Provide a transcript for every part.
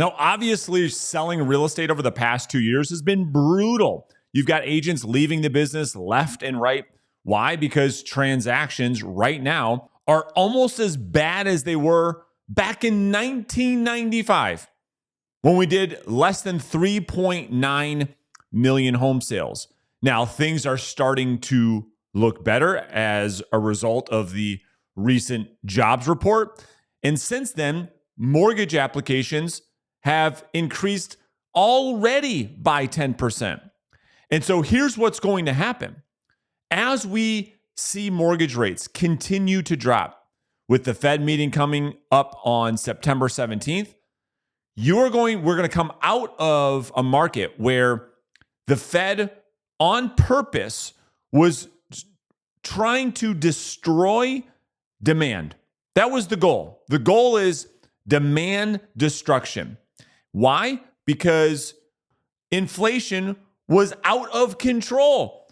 Now, obviously, selling real estate over the past 2 years has been brutal. You've got agents leaving the business left and right. Why? Because transactions right now are almost as bad as they were back in 1995 when we did less than 3.9 million home sales. Now, things are starting to look better as a result of the recent jobs report. And since then, mortgage applications have increased already by 10%. And so here's what's going to happen. As we see mortgage rates continue to drop, with the Fed meeting coming up on September 17th, we're going to come out of a market where the Fed on purpose was trying to destroy demand. That was the goal. The goal is demand destruction. Why? Because inflation was out of control.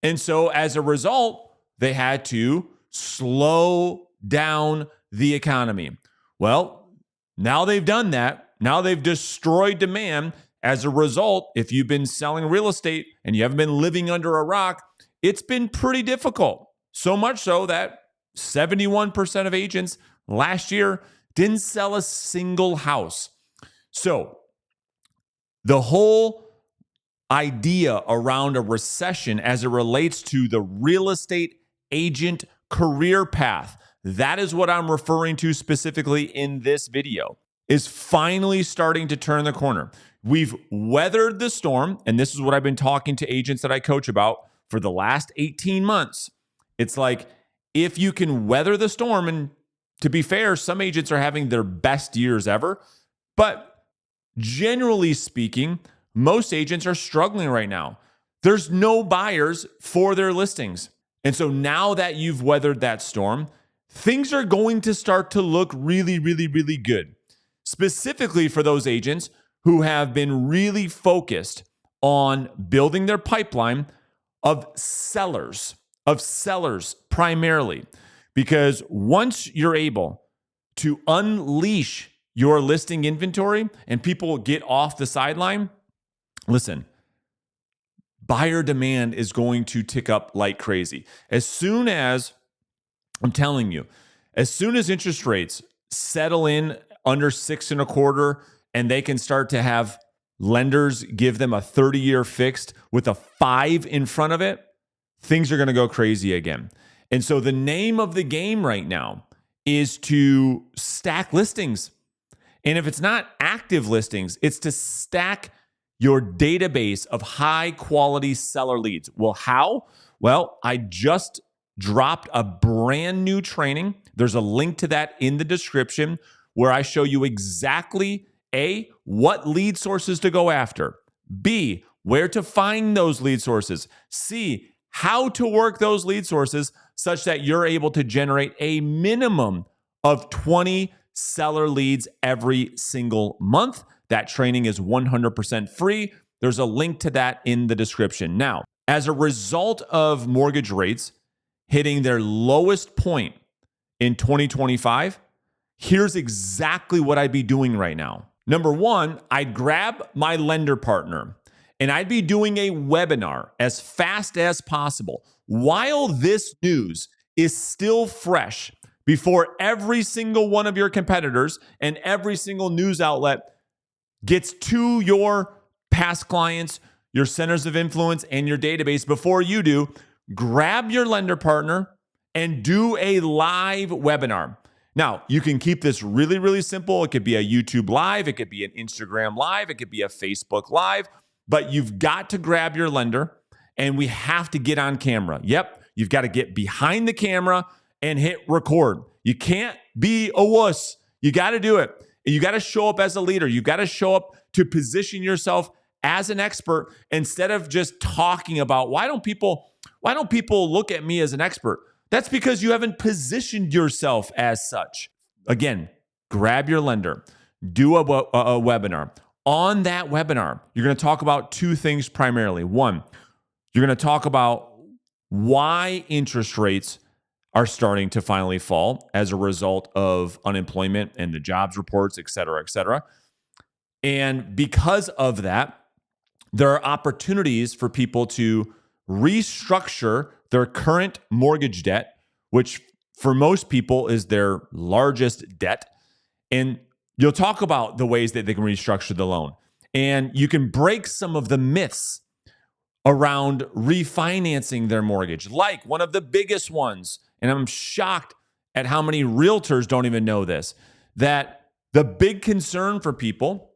And so as a result, they had to slow down the economy. Well, now they've done that. Now they've destroyed demand. As a result, if you've been selling real estate and you haven't been living under a rock, it's been pretty difficult. So much so that 71% of agents last year didn't sell a single house. So the whole idea around a recession as it relates to the real estate agent career path, that is what I'm referring to specifically in this video, is finally starting to turn the corner. We've weathered the storm, and this is what I've been talking to agents that I coach about for the last 18 months. It's like, if you can weather the storm, and to be fair, some agents are having their best years ever, but generally speaking, most agents are struggling right now. There's no buyers for their listings. And so now that you've weathered that storm, things are going to start to look really, really, really good. Specifically for those agents who have been really focused on building their pipeline of sellers primarily. Because once you're able to unleash your listing inventory and people get off the sideline, listen, buyer demand is going to tick up like crazy. As soon as, I'm telling you, as soon as interest rates settle in under 6.25%, and they can start to have lenders give them a 30-year fixed with a 5 in front of it, things are going to go crazy again. And so the name of the game right now is to stack listings. And if it's not active listings, it's to stack your database of high quality seller leads. Well, how? Well, I just dropped a brand new training. There's a link to that in the description where I show you exactly A, what lead sources to go after, B, where to find those lead sources, C, how to work those lead sources such that you're able to generate a minimum of 20 seller leads every single month. That training is 100% free. There's a link to that in the description. Now, as a result of mortgage rates hitting their lowest point in 2025, here's exactly what I'd be doing right now. Number one, I'd grab my lender partner and I'd be doing a webinar as fast as possible while this news is still fresh before every single one of your competitors and every single news outlet gets to your past clients, your centers of influence, and your database before you do. Grab your lender partner and do a live webinar. Now, you can keep this really, really simple. It could be a YouTube live. It could be an Instagram live. It could be a Facebook live. But you've got to grab your lender and we have to get on camera. Yep, you've got to get behind the camera and hit record. You can't be a wuss. You got to do it. You got to show up as a leader. You got to show up to position yourself as an expert instead of just talking about why don't people look at me as an expert? That's because you haven't positioned yourself as such. Again, grab your lender, do a webinar. On that webinar, you're going to talk about two things primarily. One, you're going to talk about why interest rates are starting to finally fall as a result of unemployment and the jobs reports, et cetera, et cetera. And because of that, there are opportunities for people to restructure their current mortgage debt, which for most people is their largest debt. And you'll talk about the ways that they can restructure the loan. And you can break some of the myths around refinancing their mortgage, like one of the biggest ones. And I'm shocked at how many realtors don't even know this, that the big concern for people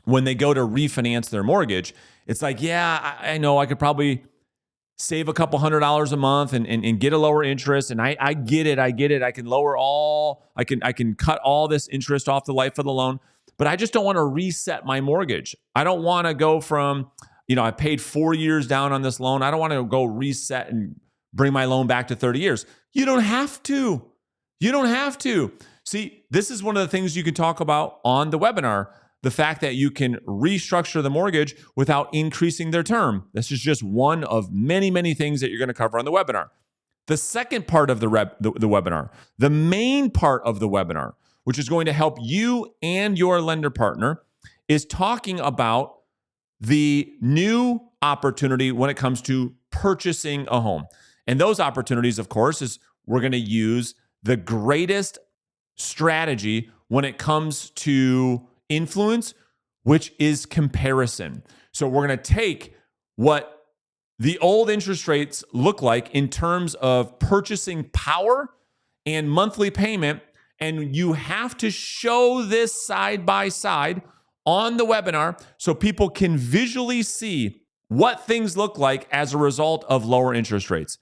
when they go to refinance their mortgage, it's like, yeah, I know I could probably save a couple $100 a month and get a lower interest. And I get it. I can lower I can cut all this interest off the life of the loan, but I just don't want to reset my mortgage. I don't want to go from, I paid 4 years down on this loan. I don't want to go reset and bring my loan back to 30 years. You don't have to. See, this is one of the things you can talk about on the webinar. The fact that you can restructure the mortgage without increasing their term. This is just one of many, many things that you're going to cover on the webinar. The second part of the webinar, the main part of the webinar, which is going to help you and your lender partner, is talking about the new opportunity when it comes to purchasing a home. And those opportunities, of course, is we're going to use the greatest strategy when it comes to influence, which is comparison. So we're going to take what the old interest rates look like in terms of purchasing power and monthly payment, and you have to show this side by side on the webinar so people can visually see what things look like as a result of lower interest rates.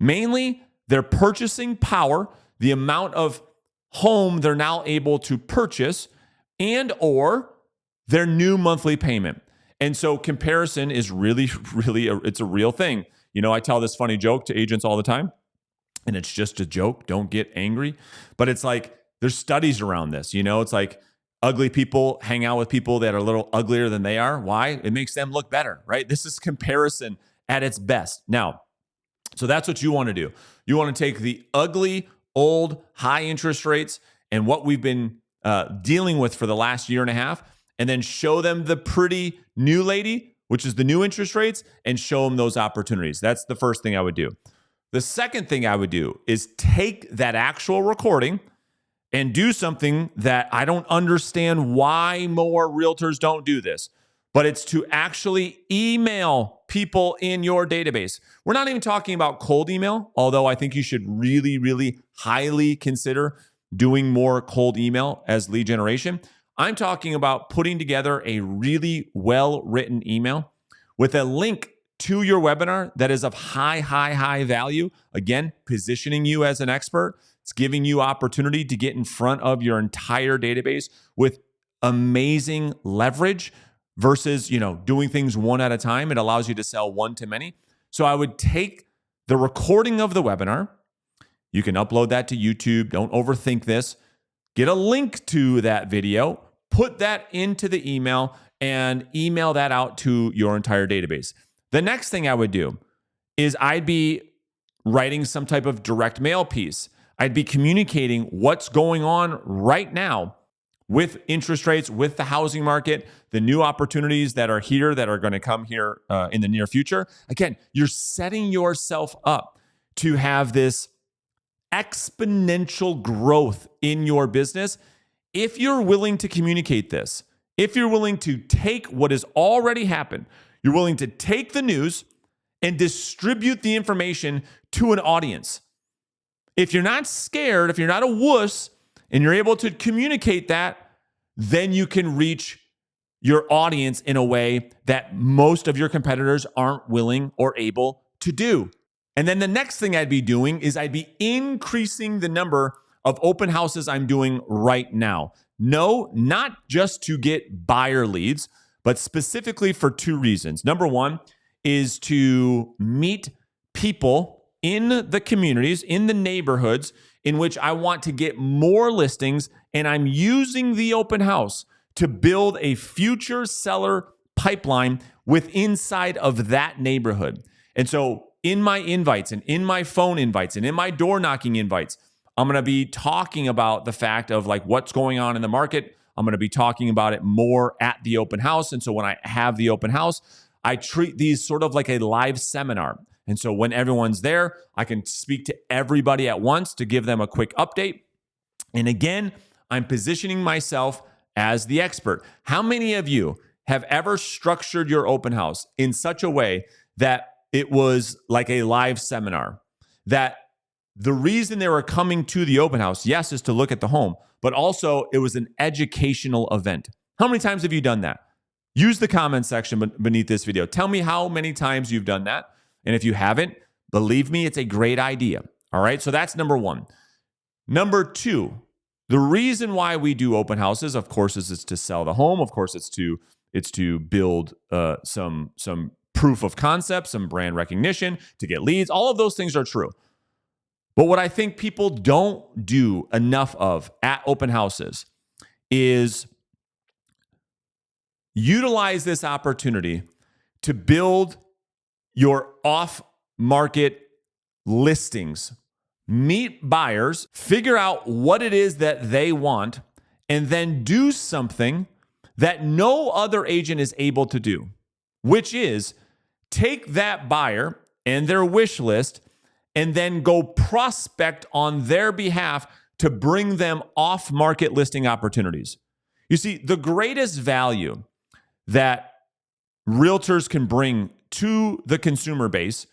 Mainly, their purchasing power, the amount of home they're now able to purchase, and or their new monthly payment. And so comparison is really, it's a real thing. I tell this funny joke to agents all the time, and it's just a joke. Don't get angry. But it's like, there's studies around this. It's like ugly people hang out with people that are a little uglier than they are. Why? It makes them look better, right? This is comparison at its best. Now, so that's what you want to do. You want to take the ugly, old, high interest rates and what we've been dealing with for the last year and a half, and then show them the pretty new lady, which is the new interest rates, and show them those opportunities. That's the first thing I would do. The second thing I would do is take that actual recording and do something that I don't understand why more realtors don't do this, but it's to actually email people in your database. We're not even talking about cold email, although I think you should really, really highly consider doing more cold email as lead generation. I'm talking about putting together a really well-written email with a link to your webinar that is of high value. Again, positioning you as an expert. It's giving you opportunity to get in front of your entire database with amazing leverage versus, doing things one at a time. It allows you to sell one to many. So I would take the recording of the webinar. You can upload that to YouTube. Don't overthink this. Get a link to that video, put that into the email, and email that out to your entire database. The next thing I would do is I'd be writing some type of direct mail piece. I'd be communicating what's going on right now with interest rates, with the housing market, the new opportunities that are here that are going to come here in the near future. Again, you're setting yourself up to have this exponential growth in your business if you're willing to communicate this. If you're willing to take what has already happened, you're willing to take the news and distribute the information to an audience. If you're not scared, if you're not a wuss, and you're able to communicate that, then you can reach your audience in a way that most of your competitors aren't willing or able to do. And then the next thing I'd be doing is I'd be increasing the number of open houses I'm doing right now. No, not just to get buyer leads, but specifically for two reasons. Number one is to meet people in the communities, in the neighborhoods in which I want to get more listings, and I'm using the open house to build a future seller pipeline with inside of that neighborhood. And so in my invites and in my phone invites and in my door knocking invites, I'm going to be talking about the fact of like what's going on in the market. I'm going to be talking about it more at the open house. And so when I have the open house, I treat these sort of like a live seminar. And so when everyone's there, I can speak to everybody at once to give them a quick update. And again, I'm positioning myself as the expert. How many of you have ever structured your open house in such a way that it was like a live seminar? That the reason they were coming to the open house, yes, is to look at the home, but also it was an educational event. How many times have you done that? Use the comment section beneath this video. Tell me how many times you've done that. And if you haven't, believe me, it's a great idea. All right, so that's number one. Number two, the reason why we do open houses, of course, is it's to sell the home. Of course, it's to build some proof of concept, some brand recognition, to get leads. All of those things are true. But what I think people don't do enough of at open houses is utilize this opportunity to build your off-market listings. Meet buyers, figure out what it is that they want, and then do something that no other agent is able to do, which is take that buyer and their wish list and then go prospect on their behalf to bring them off-market listing opportunities. You see, the greatest value that realtors can bring to the consumer base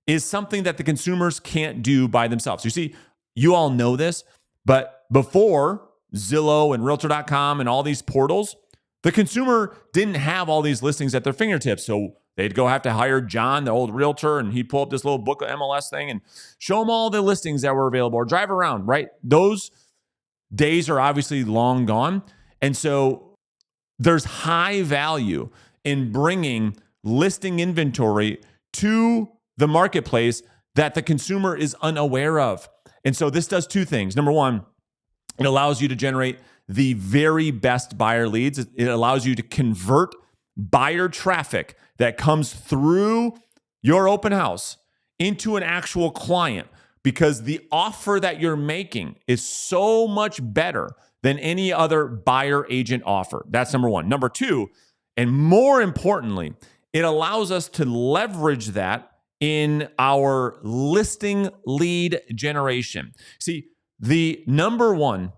is something that the consumers can't do by themselves. You see, you all know this, but before Zillow and Realtor.com and all these portals, the consumer didn't have all these listings at their fingertips. So they'd go have to hire John, the old realtor, and he'd pull up this little book of MLS thing and show them all the listings that were available or drive around, right? Those days are obviously long gone. And so there's high value in bringing listing inventory to the marketplace that the consumer is unaware of. And so this does two things. Number one, it allows you to generate the very best buyer leads. It allows you to convert buyer traffic that comes through your open house into an actual client, because the offer that you're making is so much better than any other buyer agent offer. That's number one. Number two, and more importantly, it allows us to leverage that in our listing lead generation. See, the number one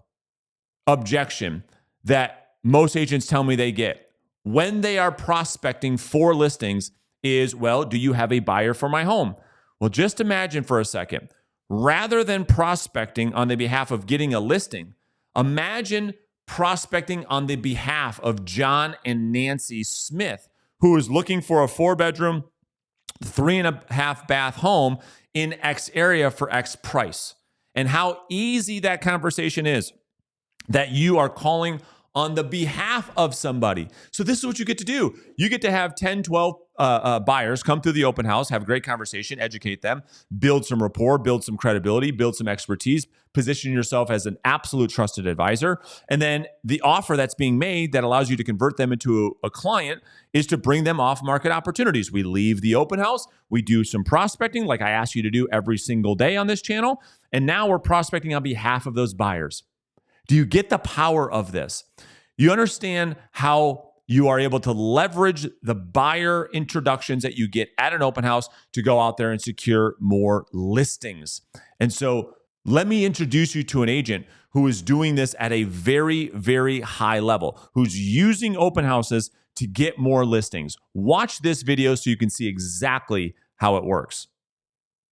objection that most agents tell me they get when they are prospecting for listings is, well, do you have a buyer for my home? Well, just imagine for a second, rather than prospecting on the behalf of getting a listing, imagine prospecting on the behalf of John and Nancy Smith, who is looking for a 4-bedroom, 3.5 bath home in X area for X price. And how easy that conversation is, that you are calling on the behalf of somebody. So this is what you get to do. You get to have 10, 12 buyers come through the open house, have a great conversation, educate them, build some rapport, build some credibility, build some expertise, position yourself as an absolute trusted advisor. And then the offer that's being made that allows you to convert them into a client is to bring them off-market opportunities. We leave the open house, we do some prospecting like I ask you to do every single day on this channel, and now we're prospecting on behalf of those buyers. Do you get the power of this? You understand how you are able to leverage the buyer introductions that you get at an open house to go out there and secure more listings. And so let me introduce you to an agent who is doing this at a very, very high level, who's using open houses to get more listings. Watch this video so you can see exactly how it works.